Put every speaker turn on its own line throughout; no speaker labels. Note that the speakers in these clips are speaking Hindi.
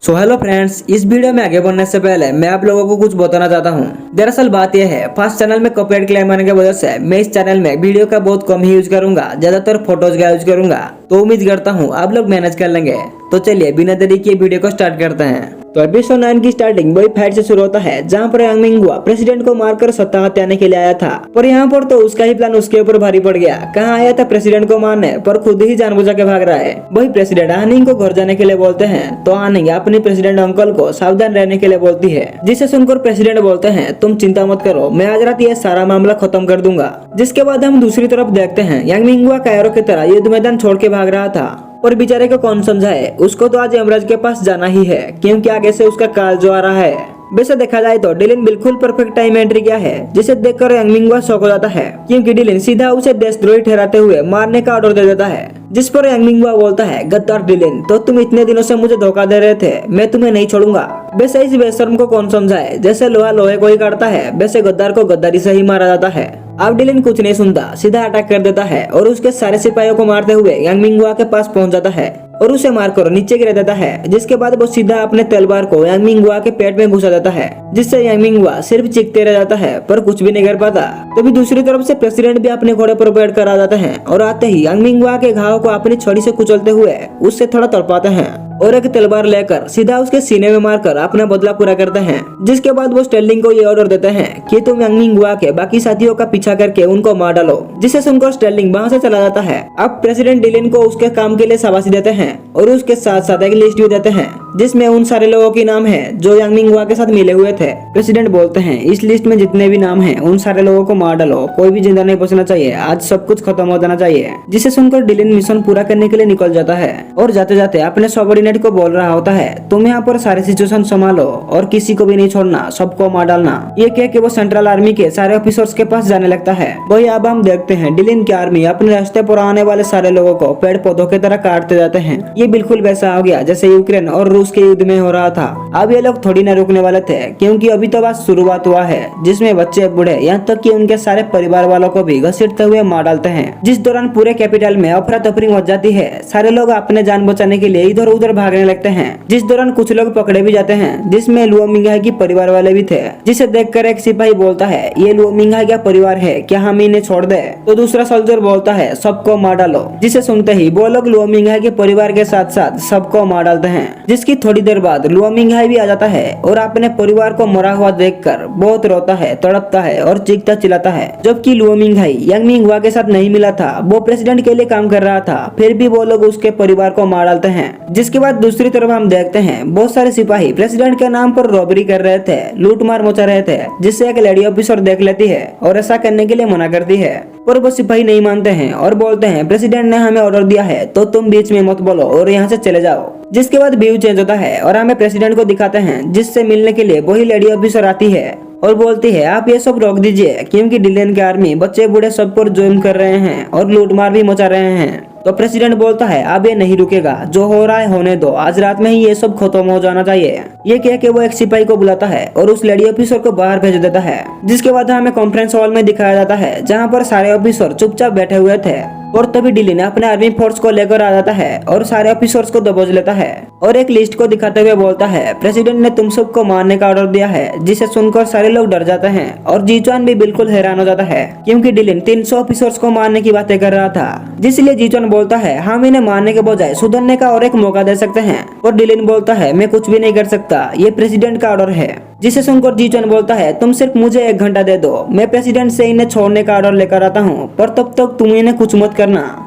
सो हेलो फ्रेंड्स, इस वीडियो में आगे बढ़ने से पहले मैं आप लोगों को कुछ बताना चाहता हूँ। दरअसल बात यह है, फर्स्ट चैनल में कॉपीराइट क्लेम आने की वजह से मैं इस चैनल में वीडियो का बहुत कम ही यूज करूंगा, ज्यादातर फोटोज का यूज करूंगा। तो उम्मीद करता हूँ आप लोग मैनेज कर लेंगे। तो चलिए बिना देरी किए वीडियो को स्टार्ट करते हैं। तो एपिसोड 9 की स्टार्टिंग वही फाइट से शुरू होता है जहाँ पर यांग मिंगहुआ प्रेसिडेंट को मारकर सत्ता हत्याने के लिए आया था। पर यहाँ पर तो उसका ही प्लान उसके ऊपर भारी पड़ गया। कहाँ आया था प्रेसिडेंट को मारने, पर खुद ही जानबूझ के भाग रहा है। वही प्रेसिडेंट हानिंग को घर जाने के लिए बोलते हैं तो हानिंग अपने प्रेसिडेंट अंकल को सावधान रहने के लिए बोलती है, जिसे सुनकर प्रेसिडेंट बोलते हैं तुम चिंता मत करो, मैं आज रात ये सारा मामला खत्म कर दूंगा। जिसके बाद हम दूसरी तरफ देखते हैं यांग मिंगहुआ कायरो की तरह युद्ध मैदान छोड़ के भाग रहा था। और बेचारे को कौन समझाए, उसको तो आज यमराज के पास जाना ही है, क्योंकि आगे से उसका काल जो आ रहा है। वैसे देखा जाए तो डिलिन बिल्कुल परफेक्ट टाइम एंट्री किया है, जिसे देखकर यांग मिंगहुआ शॉक हो जाता है, क्योंकि डिलिन सीधा उसे देशद्रोही ठहराते हुए मारने का ऑर्डर दे देता है। जिस पर यांग मिंगहुआ बोलता है, गद्दार डिलिन, तो तुम इतने दिनों से मुझे धोखा दे रहे थे, मैं तुम्हें नहीं छोड़ूंगा। वैसे इस बेशर्म को कौन समझाए, जैसे लोहा लोहे को ही काटता है, वैसे गद्दार को गद्दारी से ही मारा जाता है। अब डिलिन कुछ नहीं सुनता, सीधा अटैक कर देता है और उसके सारे सिपाहियों को मारते हुए यांग मिंगहुआ के पास पहुंच जाता है और उसे मारकर नीचे गिरा देता है। जिसके बाद वो सीधा अपने तलवार को यांग मिंगहुआ के पेट में घुसा देता है, जिससे यांग मिंगहुआ सिर्फ चीखते रह जाता है पर कुछ भी नहीं कर पाता। तभी दूसरी तरफ से प्रेसिडेंट भी अपने घोड़े पर बैठ कर आ जाते हैं और आते ही यांग मिंगहुआ के घाव को अपनी छड़ी से कुचलते हुए उससे थोड़ा तड़पाते हैं और एक तलवार लेकर सीधा उसके सीने में मारकर अपना बदला पूरा करते हैं। जिसके बाद वो स्टेर्लिंग को ये ऑर्डर देते हैं कि तुम यांग मिंगहुआ के बाकी साथियों का पीछा करके उनको मार डालो, जिसे सुनकर स्टेर्लिंग वहां से चला जाता है। अब प्रेसिडेंट डिलिन को उसके काम के लिए शाबाशी देते हैं और उसके साथ साथ एक लिस्ट भी देते हैं जिसमें उन सारे लोगों के नाम है जो यांग मिंगहुआ के साथ मिले हुए थे। प्रेसिडेंट बोलते हैं इस लिस्ट में जितने भी नाम हैं उन सारे लोगों को मार डालो, कोई भी जिंदा नहीं बचना चाहिए, आज सब कुछ खत्म हो जाना चाहिए। जिसे सुनकर डिलिन मिशन पूरा करने के लिए निकल जाता है और जाते जाते अपने सबऑर्डिनेट को बोल रहा होता है, तुम यहाँ पर सारे सिचुएशन संभालो और किसी को भी नहीं छोड़ना, सबको मार डालना। ये कह के वो सेंट्रल आर्मी के सारे ऑफिसर्स के पास जाने लगता है। वही अब हम देखते हैं डिलिन की आर्मी अपने रास्ते पर आने वाले सारे लोगों को पेड़ पौधों की तरह काटते जाते हैं। ये बिल्कुल वैसा हो गया जैसे यूक्रेन और रूस के युद्ध में हो रहा था। अब ये लोग थोड़ी न रुकने वाले थे, क्योंकि अभी तो बस शुरुआत हुआ है, जिसमें बच्चे बूढ़े यहाँ तक कि उनके सारे परिवार वालों को भी घसीटते हुए मार डालते हैं। जिस दौरान पूरे कैपिटल में अफरा तफरी मच जाती है, सारे लोग अपने जान बचाने के लिए इधर उधर भागने लगते हैं। जिस दौरान कुछ लोग पकड़े भी जाते हैं, जिसमें लुओ मिंगहाई की परिवार वाले भी थे, जिसे देखकर एक सिपाही बोलता है ये लुओ मिंगहाई का परिवार है, क्या हम इन्हें छोड़ दे? तो दूसरा सोल्जर बोलता है सबको मार डालो। जिसे सुनते ही वो लोग लुओ मिंगहाई के परिवार के साथ साथ सबको मार डालते हैं। जिसकी थोड़ी देर बाद लुओ मिंगहाई भी आ जाता है और अपने परिवार को मरा हुआ देखकर बहुत रोता है, तड़पता है और चीखता चिल्लाता है। जबकि लुओ मिंगहाई यांग मिंगहुआ के साथ नहीं मिला था, वो प्रेसिडेंट के लिए काम कर रहा था, फिर भी वो लोग उसके परिवार को मार डालते हैं। जिसके बाद दूसरी तरफ हम देखते हैं बहुत सारे सिपाही प्रेसिडेंट के नाम पर रॉबरी कर रहे थे, लूटमार मचा रहे थे, जिससे एक लेडी ऑफिसर देख लेती है और ऐसा करने के लिए मना करती है। पर वो सिपाही नहीं मानते हैं और बोलते हैं प्रेसिडेंट ने हमें ऑर्डर दिया है तो तुम बीच में मत बोलो और यहाँ से चले जाओ। जिसके बाद व्यू चेंज होता है और हमें प्रेसिडेंट को दिखाते हैं, जिससे मिलने के लिए वही लेडी ऑफिसर आती है और बोलती है आप ये सब रोक दीजिए, क्योंकि डिलिन की आर्मी बच्चे बूढ़े सब पर जुल्म कर रहे हैं और लूटमार भी मचा रहे हैं। तो प्रेसिडेंट बोलता है अब ये नहीं रुकेगा, जो हो रहा है होने दो, आज रात में ही ये सब खत्म हो जाना चाहिए। ये कह के वो एक सिपाही को बुलाता है और उस लेडी ऑफिसर को बाहर भेज देता है। जिसके बाद हमें कॉन्फ्रेंस हॉल में दिखाया जाता है जहाँ पर सारे ऑफिसर चुपचाप बैठे हुए थे और तभी डिलिन अपने आर्मी फोर्स को लेकर आ जाता है और सारे ऑफिसर्स को दबोच लेता है और एक लिस्ट को दिखाते हुए बोलता है प्रेसिडेंट ने तुम सबको मारने का ऑर्डर दिया है। जिसे सुनकर सारे लोग डर जाते हैं और जीचुआन भी बिल्कुल हैरान हो जाता है, क्योंकि डिलिन 300 ऑफिसर्स को मारने की बातें कर रहा था। जिसलिए जीचुआन बोलता है हम इन्हें मारने के बजाय सुधरने का और एक मौका दे सकते हैं। और डिलिन बोलता है मैं कुछ भी नहीं कर सकता, ये प्रेसिडेंट का ऑर्डर है। जिसे सुनकर जीचुआन बोलता है तुम सिर्फ मुझे 1 घंटा दे दो, मैं प्रेसिडेंट से इन्हें छोड़ने का ऑर्डर लेकर आता हूँ, पर तब तक तुम इन्हें कुछ मत करना।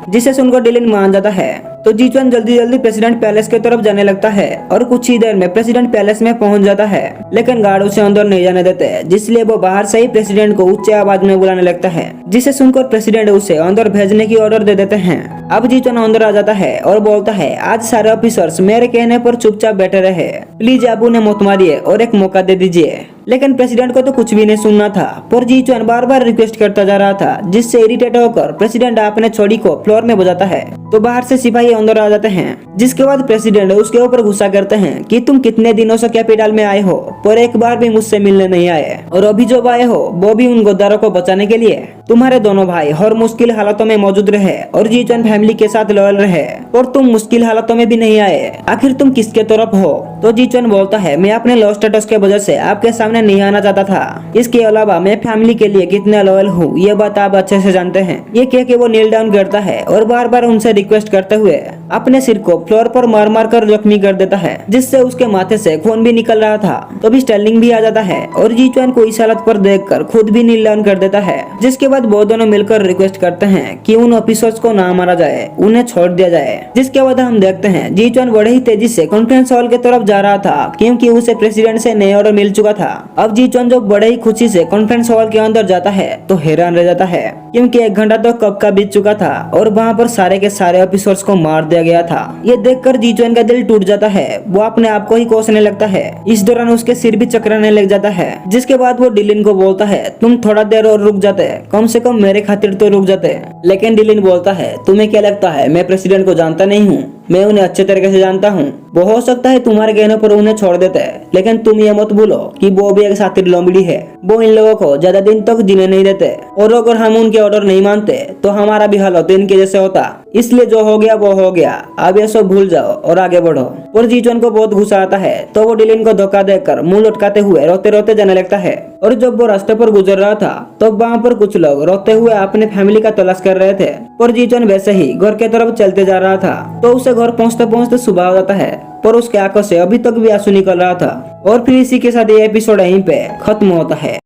जिसे सुनकर डिलिन मान जाता है। तो जीचुआन जल्दी जल्दी प्रेसिडेंट पैलेस की तरफ जाने लगता है और कुछ ही देर में प्रेसिडेंट पैलेस में पहुंच जाता है, लेकिन गार्ड उसे अंदर नहीं जाने देते, जिसलिए वो बाहर से ही प्रेसिडेंट को ऊंचे आवाज में बुलाने लगता है। जिसे सुनकर प्रेसिडेंट उसे अंदर भेजने की ऑर्डर दे देते हैं। अब जीचुआन अंदर आ जाता है और बोलता है आज सारे ऑफिसर्स मेरे कहने पर चुपचाप बैठे रहे, प्लीज आप उन्हें मत मारिए और एक मौका दे दीजिए। लेकिन प्रेसिडेंट को तो कुछ भी नहीं सुनना था, पर जी चुन बार बार रिक्वेस्ट करता जा रहा था, जिससे इरिटेट होकर प्रेसिडेंट अपने छड़ी को फ्लोर में बजाता है तो बाहर से सिपाही अंदर आ जाते हैं। जिसके बाद प्रेसिडेंट उसके ऊपर गुस्सा करते हैं कि तुम कितने दिनों से कैपिटल में आए हो पर एक बार भी मुझसे मिलने नहीं आए, और अभी जो आए हो वो भी उन गद्दारों को बचाने के लिए। तुम्हारे दोनों भाई हर मुश्किल हालातों में मौजूद रहे और जी चुन फैमिली के साथ लॉयल रहे, और तुम मुश्किल हालातों में भी नहीं आए, आखिर तुम किसके तरफ हो? तो जी चुन बोलता है, मैं अपने लो स्टेटस के वजह से आपके सामने नहीं आना चाहता था, इसके अलावा मैं फैमिली के लिए कितना लॉयल हूँ ये बात आप अच्छे से जानते हैं। ये कह के वो नील डाउन करता है और बार बार उनसे रिक्वेस्ट करते हुए अपने सिर को फ्लोर पर मार मार कर जख्मी कर देता है, जिससे उसके माथे से खून भी निकल रहा था। तो भी स्टेर्लिंग भी आ जाता है और जी चुन को इस हालत पर देखकर खुद भी नील डाउन कर देता है। जिसके बाद वो दोनों मिलकर रिक्वेस्ट करते हैं कि उन ऑफिसर्स को ना मारा जाए, उन्हें छोड़ दिया जाए। जिसके बाद हम देखते हैं जी चुन बड़े ही तेजी से कॉन्फ्रेंस हॉल की तरफ जा रहा था, क्योंकि उसे प्रेसिडेंट से नया ऑर्डर मिल चुका था। अब जी चुन जब बड़े ही खुशी से कॉन्फ्रेंस हॉल के अंदर जाता है तो हैरान रह जाता है, क्योंकि 1 घंटा तो कब का बीत चुका था और वहाँ पर सारे के सारे ऑफिसर्स को मार दिया गया था। ये देखकर जी चुन का दिल टूट जाता है, वो अपने आप को ही कोसने लगता है। इस दौरान उसके सिर भी चकराने लग जाता है। जिसके बाद वो डिलिन को बोलता है, तुम थोड़ा देर और रुक जाते, कम से कम मेरे खातिर तो रुक जाते। लेकिन डिलिन बोलता है, तुम्हें क्या लगता है मैं प्रेसिडेंट को जानता नहीं हूँ? मैं उन्हें अच्छे तरीके से जानता हूँ। वो हो सकता है तुम्हारे कहने पर उन्हें छोड़ देते हैं, लेकिन तुम ये मत भूलो कि वो भी एक साथी लोमड़ी है। वो इन लोगों को ज्यादा दिन तक जीने नहीं देते, और अगर हम उनके ऑर्डर नहीं मानते तो हमारा भी हाल होता इनके जैसे होता। इसलिए जो हो गया वो हो गया, अब ये सब भूल जाओ और आगे बढ़ो। और जी चुन को बहुत गुस्सा आता है, तो वो डिलिन को धोखा देकर मुंह लटकाते हुए रोते रोते जाने लगता है। और जब वो रास्ते पर गुजर रहा था तो वहाँ पर कुछ लोग रोते हुए अपने फैमिली का तलाश कर रहे थे, और जी चुन वैसे ही घर के तरफ चलते जा रहा था। तो उसे घर पहुँचते पहुँचते सुबह हो जाता है, पर उसके आंखों से अभी तक भी आंसू निकल रहा था। और फिर इसी के साथ ये एपिसोड यहीं पे खत्म होता है।